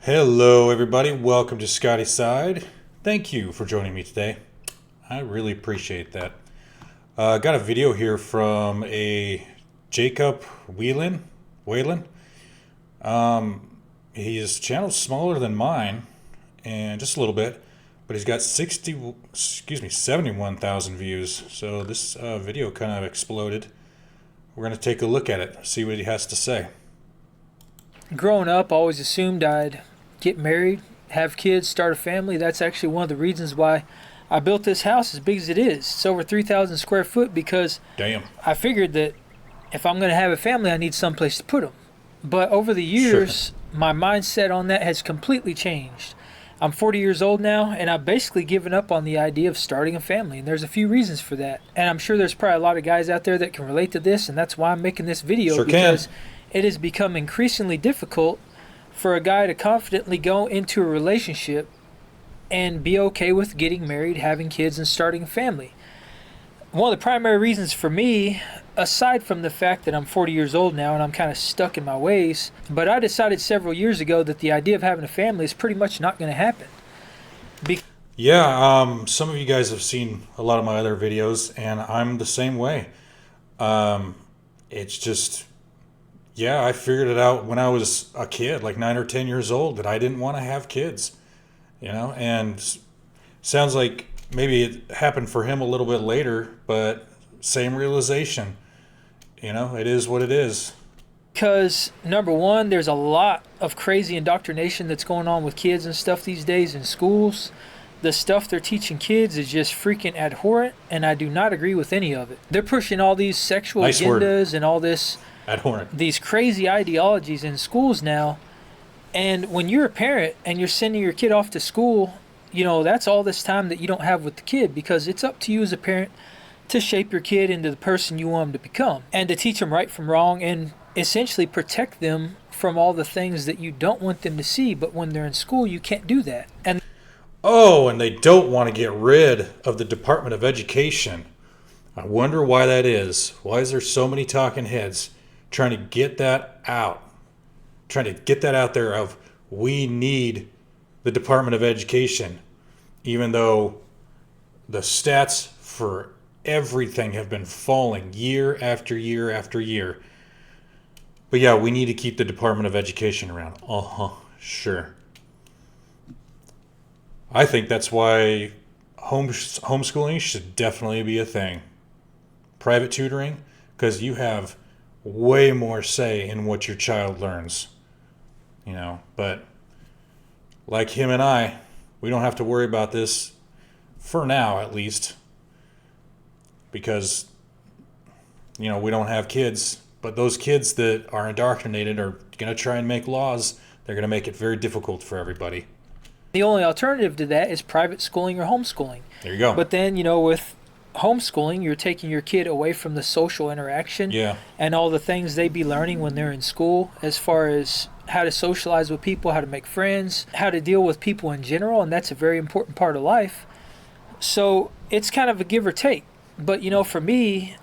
Hello, everybody. Welcome to Scotty's Side. Thank you for joining me today. I really appreciate that. Got a video here from a Jacob Whalen. His channel's smaller than mine, and just a little bit, but he's got 71,000 views. So this video kind of exploded. We're going to take a look at it, see what he has to say. Growing up, I always assumed I'd get married, have kids, start a family. That's actually one of the reasons why I built this house as big as it is. It's over 3,000 square foot because Damn. I figured that if I'm going to have a family, I need someplace to put them. But over the years, my mindset on that has completely changed. I'm 40 years old now, and I've basically given up on the idea of starting a family. And there's a few reasons for that. And I'm sure there's probably a lot of guys out there that can relate to this, and that's why I'm making this video. Because it has become increasingly difficult for a guy to confidently go into a relationship and be okay with getting married, having kids, and starting a family. One of the primary reasons for me, aside from the fact that I'm 40 years old now and I'm kind of stuck in my ways, but I decided several years ago that the idea of having a family is pretty much not going to happen. Some of you guys have seen a lot of my other videos, and I'm the same way. It's just... Yeah, I figured it out when I was a kid, like 9 or 10 years old, that I didn't want to have kids, and sounds like maybe it happened for him a little bit later, but same realization, it is what it is. Because, number one, there's a lot of crazy indoctrination that's going on with kids and stuff these days in schools. The stuff they're teaching kids is just freaking abhorrent, and I do not agree with any of it. They're pushing all these sexual agendas and all this... Abhorrent. These crazy ideologies in schools now, and when you're a parent and you're sending your kid off to school, that's all this time that you don't have with the kid, because it's up to you as a parent to shape your kid into the person you want them to become and to teach them right from wrong and essentially protect them from all the things that you don't want them to see. But when they're in school, you can't do that. And they don't want to get rid of the Department of Education. I wonder why that is. Why is there so many talking heads trying to get that out there of we need the Department of Education, even though the stats for everything have been falling year after year after year. But yeah, we need to keep the Department of Education around. Sure. I think that's why homeschooling should definitely be a thing. Private tutoring, because you have way more say in what your child learns, but like him and I, we don't have to worry about this for now, at least, because we don't have kids. But those kids that are indoctrinated are going to try and make laws. They're going to make it very difficult for everybody. the only alternative to that is private schooling or homeschooling. There you go. But then, with homeschooling, you're taking your kid away from the social interaction and all the things they be learning when they're in school, as far as how to socialize with people, how to make friends, how to deal with people in general, and that's a very important part of life. So it's kind of a give or take. But for me,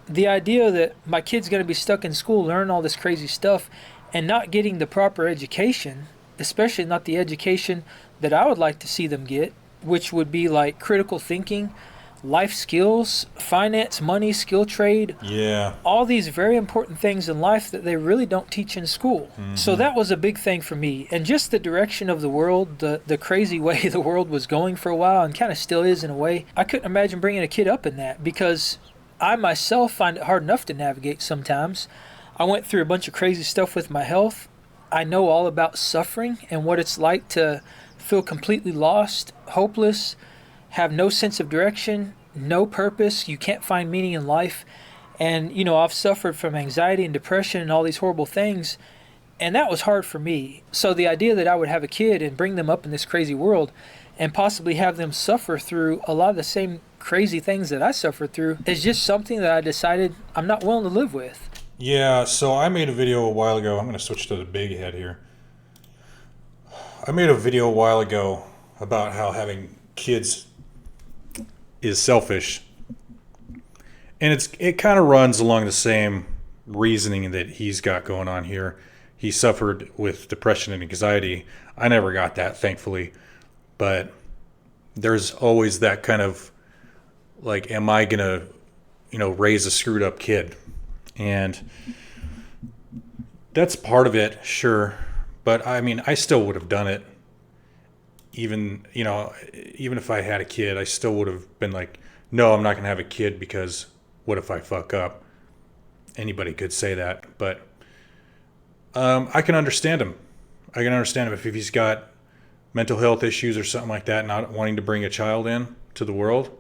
the idea that my kid's going to be stuck in school learning all this crazy stuff and not getting the proper education, especially not the education that I would like to see them get, which would be like critical thinking, life skills, finance, money, skill trade. Yeah. All these very important things in life that they really don't teach in school. Mm-hmm. So that was a big thing for me. And just the direction of the world, the crazy way the world was going for a while, and kind of still is in a way. I couldn't imagine bringing a kid up in that, because I myself find it hard enough to navigate sometimes. I went through a bunch of crazy stuff with my health. I know all about suffering and what it's like to feel completely lost, hopeless, have no sense of direction, no purpose. You can't find meaning in life. And, I've suffered from anxiety and depression and all these horrible things. And that was hard for me. So the idea that I would have a kid and bring them up in this crazy world and possibly have them suffer through a lot of the same crazy things that I suffered through is just something that I decided I'm not willing to live with. Yeah, so I made a video a while ago. I'm going to switch to the big head here. I made a video a while ago about how having kids is selfish. And it kind of runs along the same reasoning that he's got going on here. he suffered with depression and anxiety. I never got that, thankfully. But there's always that kind of like, am I going to, raise a screwed up kid? And that's part of it, sure. But I mean, I still would have done it. Even if I had a kid, I still would have been like, no, I'm not going to have a kid because what if I fuck up? Anybody could say that. But I can understand him. I can understand him if he's got mental health issues or something like that, not wanting to bring a child in to the world.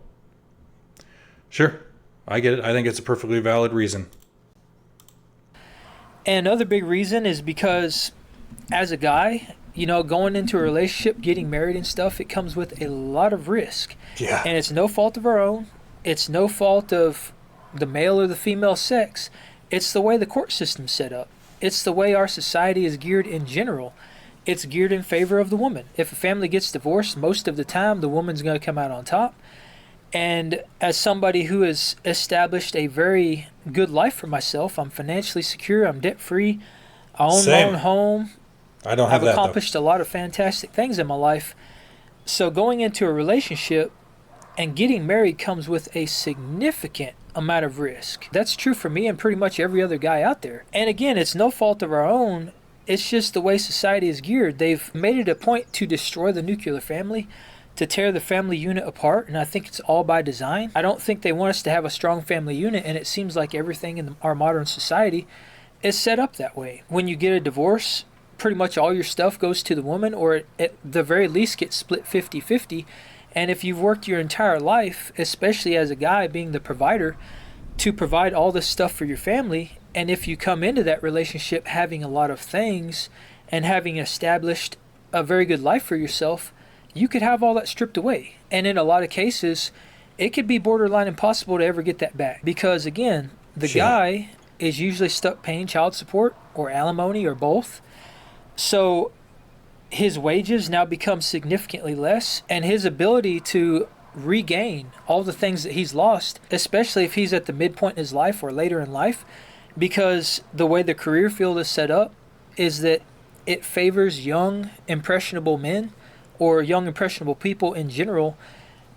Sure, I get it. I think it's a perfectly valid reason. And another big reason is because as a guy, going into a relationship, getting married and stuff, it comes with a lot of risk. Yeah. And it's no fault of our own. It's no fault of the male or the female sex. It's the way the court system's set up. It's the way our society is geared in general. It's geared in favor of the woman. If a family gets divorced, most of the time the woman's going to come out on top. And as somebody who has established a very good life for myself, I'm financially secure, I'm debt-free, I own my own home. I don't have that, I've accomplished a lot of fantastic things in my life. So going into a relationship and getting married comes with a significant amount of risk. That's true for me and pretty much every other guy out there. And again, it's no fault of our own. It's just the way society is geared. They've made it a point to destroy the nuclear family, to tear the family unit apart, and I think it's all by design. I don't think they want us to have a strong family unit, and it seems like everything in our modern society is set up that way. When you get a divorce, pretty much all your stuff goes to the woman, or at the very least gets split 50-50. And if you've worked your entire life, especially as a guy being the provider, to provide all this stuff for your family, and if you come into that relationship having a lot of things and having established a very good life for yourself, you could have all that stripped away. And in a lot of cases, it could be borderline impossible to ever get that back. Because again, the guy is usually stuck paying child support or alimony or both. So his wages now become significantly less, and his ability to regain all the things that he's lost, especially if he's at the midpoint in his life or later in life, because the way the career field is set up is that it favors young, impressionable men or young, impressionable people in general,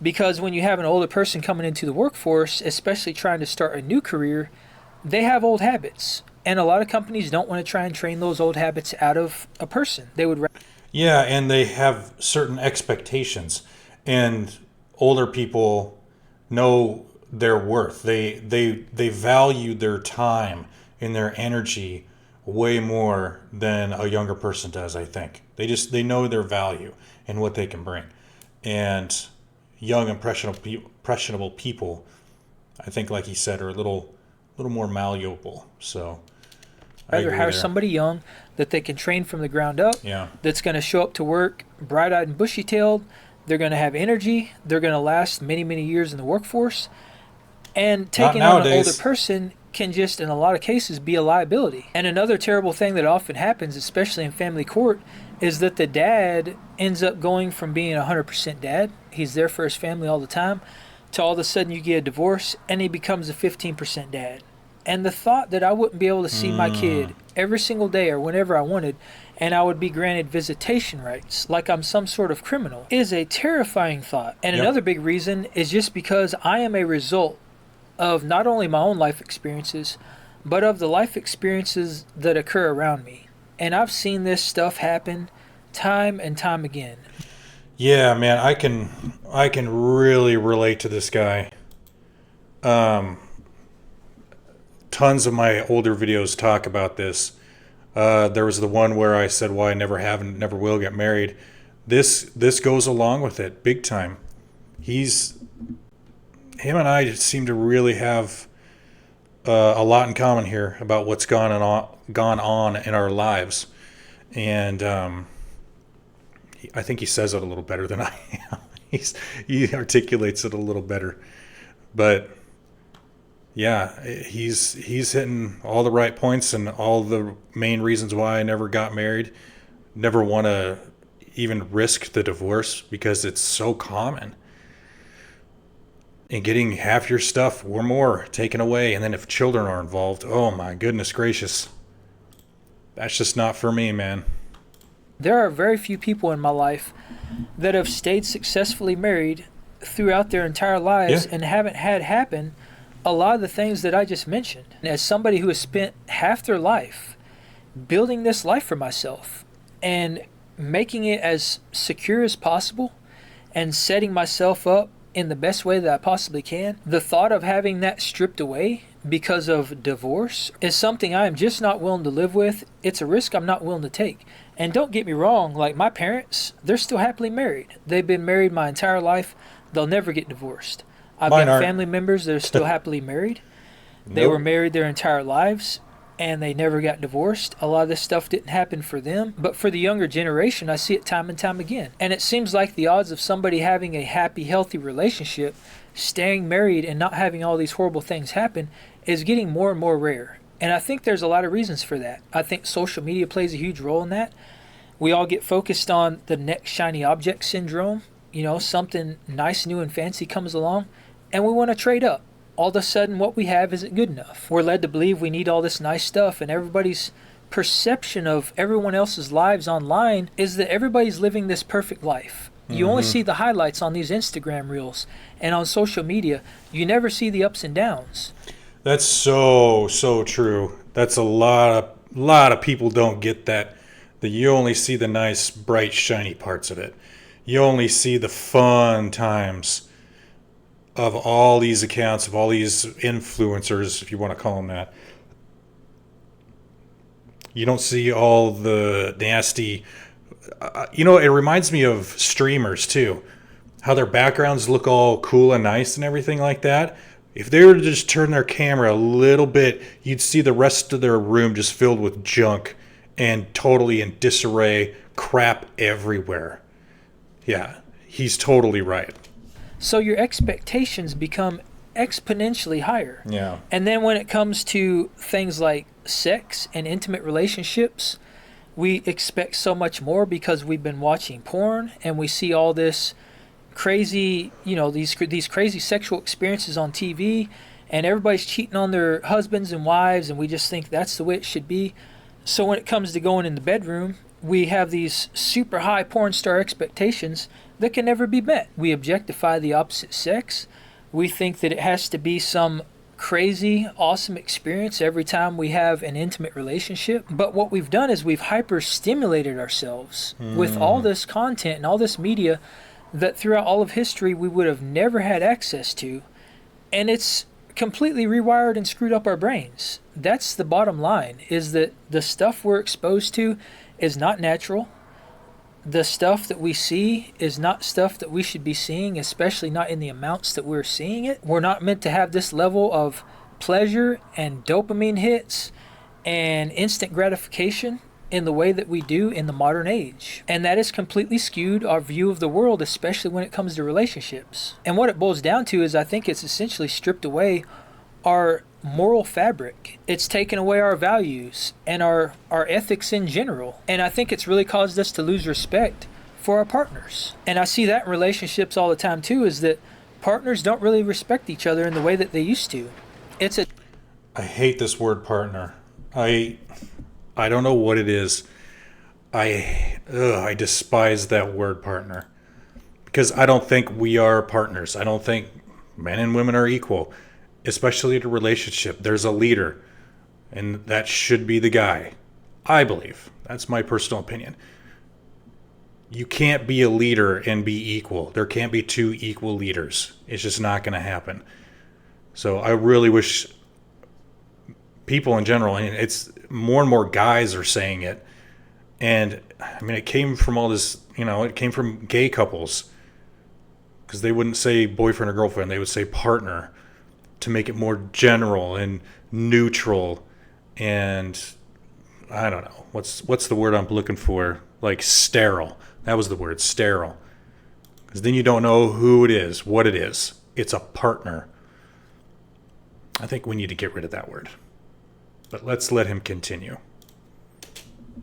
because when you have an older person coming into the workforce, especially trying to start a new career, they have old habits. And a lot of companies don't want to try and train those old habits out of a person. They would Yeah, and they have certain expectations, and older people know their worth. They value their time and their energy way more than a younger person does, I think. They know their value and what they can bring. And young impressionable people, I think, like he said, are a little more malleable. So rather hire somebody young that they can train from the ground up, that's going to show up to work bright-eyed and bushy-tailed. They're going to have energy. They're going to last many, many years in the workforce. And taking on an older person can just, in a lot of cases, be a liability. And another terrible thing that often happens, especially in family court, is that the dad ends up going from being 100% dad, he's there for his family all the time, to all of a sudden you get a divorce and he becomes a 15% dad. And the thought that I wouldn't be able to see my kid every single day or whenever I wanted, and I would be granted visitation rights like I'm some sort of criminal, is a terrifying thought. And another big reason is just because I am a result of not only my own life experiences, but of the life experiences that occur around me. And I've seen this stuff happen time and time again. Yeah, man, I can really relate to this guy. Tons of my older videos talk about this. There was the one where I said, well, I never have and never will get married. This goes along with it big time. Him and I seem to really have a lot in common here about what's gone on in our lives. And I think he says it a little better than I am. He articulates it a little better. But yeah, he's hitting all the right points and all the main reasons why I never got married. Never want to even risk the divorce because it's so common. And getting half your stuff or more taken away, and then if children are involved, oh my goodness gracious. That's just not for me, man. There are very few people in my life that have stayed successfully married throughout their entire lives and haven't had happen a lot of the things that I just mentioned. And as somebody who has spent half their life building this life for myself and making it as secure as possible and setting myself up in the best way that I possibly can, the thought of having that stripped away because of divorce is something I am just not willing to live with. It's a risk I'm not willing to take. And don't get me wrong, like my parents, they're still happily married. They've been married my entire life. They'll never get divorced. I've got family members that are still happily married. They were married their entire lives and they never got divorced. A lot of this stuff didn't happen for them. But for the younger generation, I see it time and time again. And it seems like the odds of somebody having a happy, healthy relationship, staying married and not having all these horrible things happen is getting more and more rare. And I think there's a lot of reasons for that. I think social media plays a huge role in that. We all get focused on the next shiny object syndrome. You know, something nice, new, and fancy comes along, and we want to trade up. All of a sudden, what we have isn't good enough. We're led to believe we need all this nice stuff, and everybody's perception of everyone else's lives online is that everybody's living this perfect life. You only see the highlights on these Instagram reels and on social media. You never see the ups and downs. That's so true. That's a lot of people don't get that you only see the nice, bright, shiny parts of it. You only see the fun times of all these accounts, of all these influencers, if you want to call them that. You don't see all the nasty... it reminds me of streamers, too. How their backgrounds look all cool and nice and everything like that. If they were to just turn their camera a little bit, you'd see the rest of their room just filled with junk and totally in disarray, crap everywhere. Yeah, he's totally right. So your expectations become exponentially higher. Yeah. And then when it comes to things like sex and intimate relationships, we expect so much more because we've been watching porn and we see all this crazy, these crazy sexual experiences on TV, and everybody's cheating on their husbands and wives, and we just think that's the way it should be. So when it comes to going in the bedroom, we have these super high porn star expectations that can never be met. We objectify the opposite sex. We think that it has to be some crazy, awesome experience every time we have an intimate relationship. But what we've done is we've hyper-stimulated ourselves with all this content and all this media that throughout all of history we would have never had access to. And it's completely rewired and screwed up our brains. That's the bottom line, is that the stuff we're exposed to is not natural. The stuff that we see is not stuff that we should be seeing, especially not in the amounts that we're seeing it. We're not meant to have this level of pleasure and dopamine hits and instant gratification in the way that we do in the modern age. And that has completely skewed our view of the world, especially when it comes to relationships. And what it boils down to is I think it's essentially stripped away our moral fabric. It's taken away our values and our ethics in general. And I think it's really caused us to lose respect for our partners. And I see that in relationships all the time too, is that partners don't really respect each other in the way that they used to. I hate this word partner. I don't know what it is. I despise that word partner. Because I don't think we are partners. I don't think men and women are equal. Especially in a relationship. There's a leader. And that should be the guy. I believe. That's my personal opinion. You can't be a leader and be equal. There can't be two equal leaders. It's just not going to happen. So I really wish people in general, and it's more and more guys are saying it. And I mean, it came from all this, it came from gay couples. Because they wouldn't say boyfriend or girlfriend. They would say partner to make it more general and neutral. And I don't know. What's the word I'm looking for? Like sterile. That was the word, sterile. Because then you don't know who it is, what it is. It's a partner. I think we need to get rid of that word. But let's let him continue.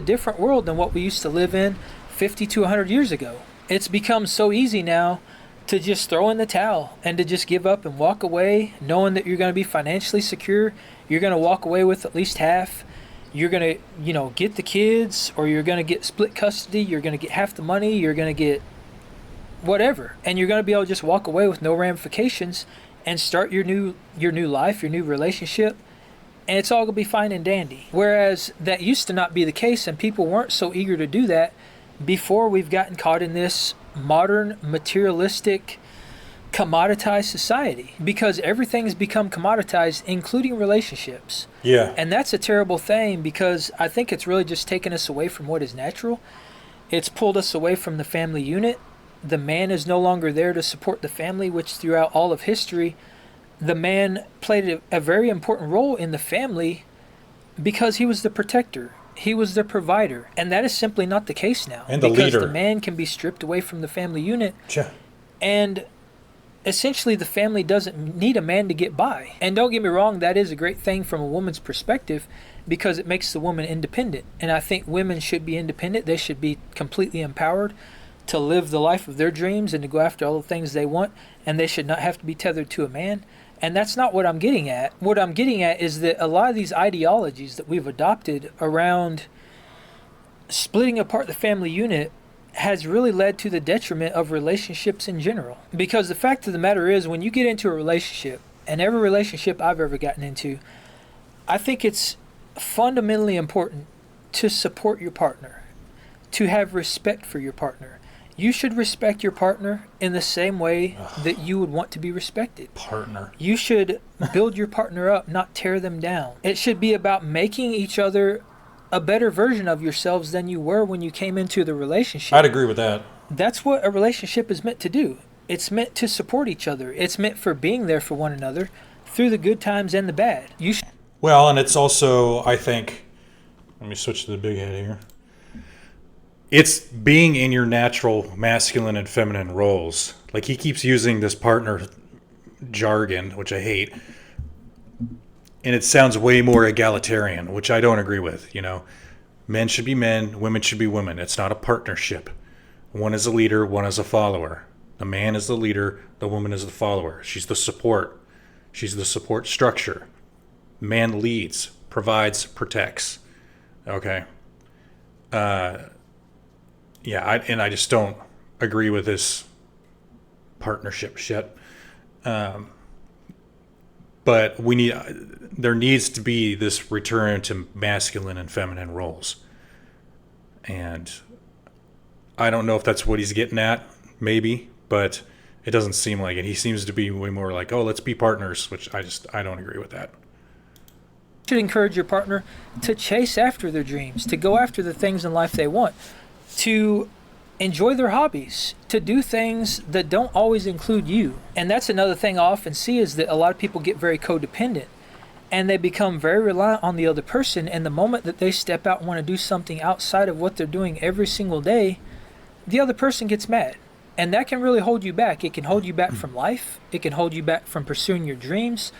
Different world than what we used to live in 50 to 100 years ago. It's become so easy now to just throw in the towel and to just give up and walk away knowing that you're going to be financially secure. You're going to walk away with at least half. you're going to, get the kids, or you're going to get split custody, you're going to get half the money, you're going to get whatever. And you're going to be able to just walk away with no ramifications and start your new life, your new relationship, and it's all going to be fine and dandy. Whereas that used to not be the case, and people weren't so eager to do that before we've gotten caught in this modern, materialistic, commoditized society, because everything's become commoditized, including relationships. Yeah. And that's a terrible thing, because I think it's really just taken us away from what is natural. It's pulled us away from the family unit. The man is no longer there to support the family, which throughout all of history, the man played a very important role in the family because he was the protector. He was the provider. And that is simply not the case now. And the because leader. the man can be stripped away from the family unit. Sure. And essentially the family doesn't need a man to get by. And don't get me wrong, that is a great thing from a woman's perspective, because it makes the woman independent. And I think women should be independent. They should be completely empowered to live the life of their dreams and to go after all the things they want, and they should not have to be tethered to a man. And that's not what I'm getting at. What I'm getting at is that a lot of these ideologies that we've adopted around splitting apart the family unit has really led to the detriment of relationships in general. Because the fact of the matter is, when you get into a relationship, and every relationship I've ever gotten into, I think it's fundamentally important to support your partner, to have respect for your partner. You should respect your partner in the same way that you would want to be respected. Partner. You should build your partner up, not tear them down. It should be about making each other a better version of yourselves than you were when you came into the relationship. I'd agree with that. That's what a relationship is meant to do. It's meant to support each other. It's meant for being there for one another through the good times and the bad. Well, and it's also, I think, let me switch to the big head here. It's being in your natural masculine and feminine roles. Like, he keeps using this partner jargon, which I hate. And it sounds way more egalitarian, which I don't agree with. Men should be men, women should be women. It's not a partnership. One is a leader, one is a follower. The man is the leader, the woman is the follower. She's the support. She's the support structure. Man leads, provides, protects. Okay. I just don't agree with this partnership shit. But there needs to be this return to masculine and feminine roles. And I don't know if that's what he's getting at, maybe, but it doesn't seem like it. He seems to be way more like, let's be partners, which I don't agree with that. You should encourage your partner to chase after their dreams, to go after the things in life they want, to enjoy their hobbies, to do things that don't always include you. And that's another thing I often see, is that a lot of people get very codependent and they become very reliant on the other person. And the moment that they step out and want to do something outside of what they're doing every single day, the other person gets mad. And that can really hold you back. It can hold you back from life. It can hold you back from pursuing your dreams,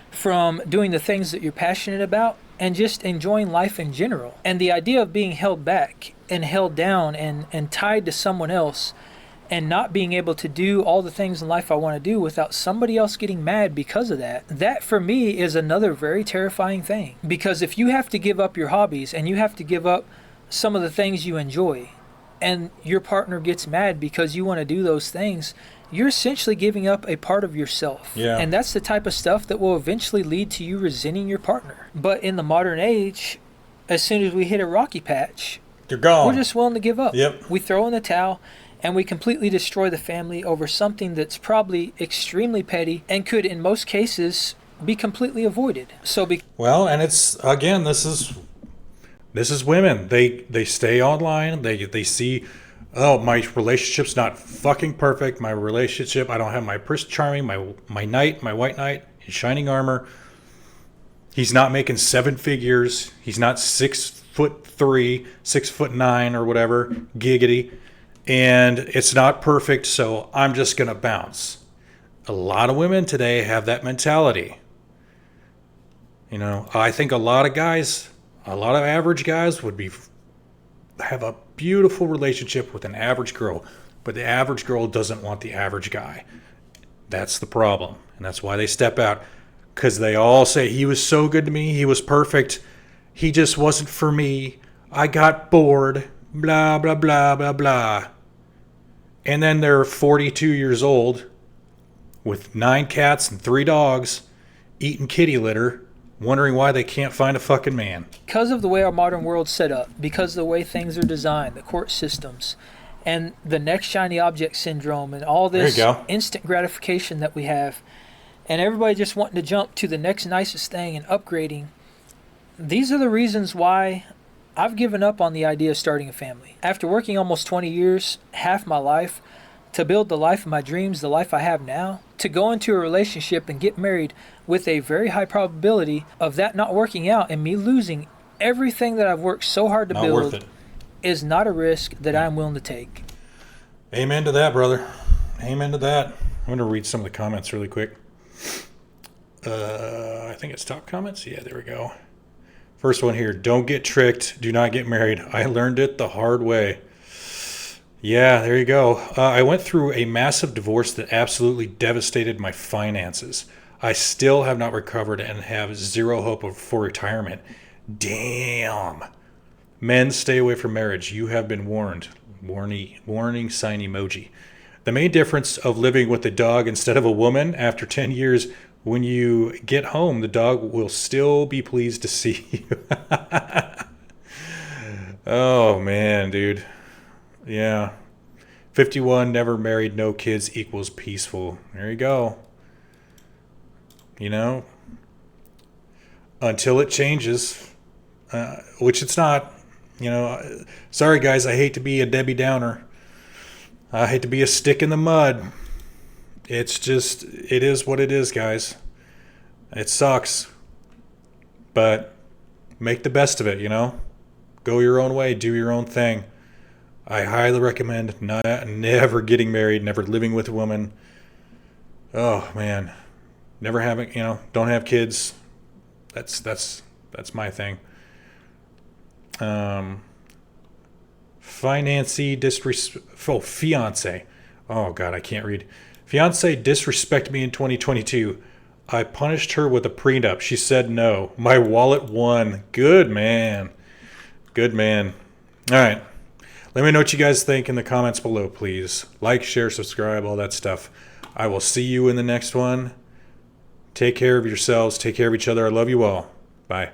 from doing the things that you're passionate about, and just enjoying life in general. And the idea of being held back and held down and tied to someone else, and not being able to do all the things in life I want to do without somebody else getting mad because of that for me is another very terrifying thing. Because if you have to give up your hobbies and you have to give up some of the things you enjoy, and your partner gets mad because you want to do those things, you're essentially giving up a part of yourself. Yeah. And that's the type of stuff that will eventually lead to you resenting your partner. But in the modern age, as soon as we hit a rocky patch, you're gone. We're just willing to give up. Yep. We throw in the towel and we completely destroy the family over something that's probably extremely petty and could, in most cases, be completely avoided. Well, and it's, again, this is women. They stay online. They see, my relationship's not fucking perfect. My relationship, I don't have my Prince Charming, my knight, my white knight in shining armor. He's not making 7 figures. He's not 6'3", 6'9", or whatever, giggity. And it's not perfect, so I'm just going to bounce. A lot of women today have that mentality. I think a lot of average guys would have a beautiful relationship with an average girl, but the average girl doesn't want the average guy. That's the problem, and that's why they step out, because they all say, he was so good to me, he was perfect, He just wasn't for me. I got bored. Blah, blah, blah, blah, blah. And then they're 42 years old with 9 cats and 3 dogs, eating kitty litter, wondering why they can't find a fucking man. Because of the way our modern world's set up, because of the way things are designed, the court systems, and the next shiny object syndrome, and all this instant gratification that we have, and everybody just wanting to jump to the next nicest thing and upgrading, these are the reasons why I've given up on the idea of starting a family. After working almost 20 years, half my life, to build the life of my dreams, the life I have now, to go into a relationship and get married with a very high probability of that not working out and me losing everything that I've worked so hard to build is not a risk that I'm willing to take. Amen to that, brother. Amen to that. I'm going to read some of the comments really quick. I think it's top comments. Yeah, there we go. First one here. Don't get tricked. Do not get married. I learned it the hard way. Yeah, there you go. I went through a massive divorce that absolutely devastated my finances. I still have not recovered and have zero hope for retirement. Damn. Men, stay away from marriage. You have been warned. Warning sign emoji. The main difference of living with a dog instead of a woman after 10 years, when you get home, the dog will still be pleased to see you. Oh, man, dude. Yeah. 51, never married, no kids equals peaceful. There you go. You know, until it changes, which it's not. You know, sorry guys, I hate to be a Debbie Downer. I hate to be a stick in the mud. It's just, it is what it is, guys. It sucks. But make the best of it, you know? Go your own way, do your own thing. I highly recommend never getting married, never living with a woman. Oh, man. Never having, you know, don't have kids. That's my thing. Fiance. Oh God, I can't read. Fiance disrespected me in 2022. I punished her with a prenup. She said no. My wallet won. Good man. Good man. All right. Let me know what you guys think in the comments below, please. Like, share, subscribe, all that stuff. I will see you in the next one. Take care of yourselves. Take care of each other. I love you all. Bye.